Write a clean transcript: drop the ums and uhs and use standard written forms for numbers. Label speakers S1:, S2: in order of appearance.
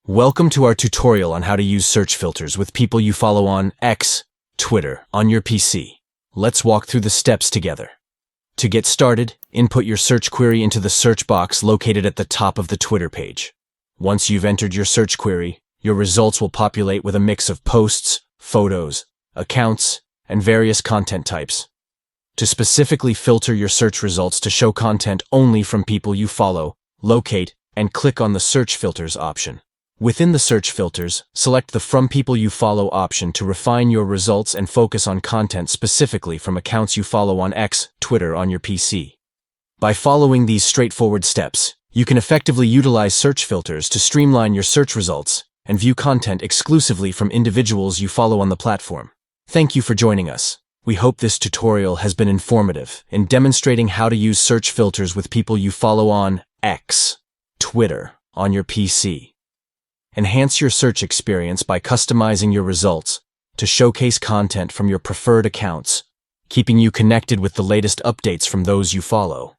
S1: Welcome to our tutorial on how to use search filters with people you follow on X, Twitter, on your PC. Let's walk through the steps together. To get started, input your search query into the search box located at the top of the Twitter page. Once you've entered your search query, your results will populate with a mix of posts, photos, accounts, and various content types. To specifically filter your search results to show content only from people you follow, locate and click on the Search Filters option. Within the search filters, select the From People You Follow option to refine your results and focus on content specifically from accounts you follow on X, Twitter on your PC. By following these straightforward steps, you can effectively utilize search filters to streamline your search results and view content exclusively from individuals you follow on the platform. Thank you for joining us. We hope this tutorial has been informative in demonstrating how to use search filters with people you follow on X, Twitter on your PC. Enhance your search experience by customizing your results to showcase content from your preferred accounts, keeping you connected with the latest updates from those you follow.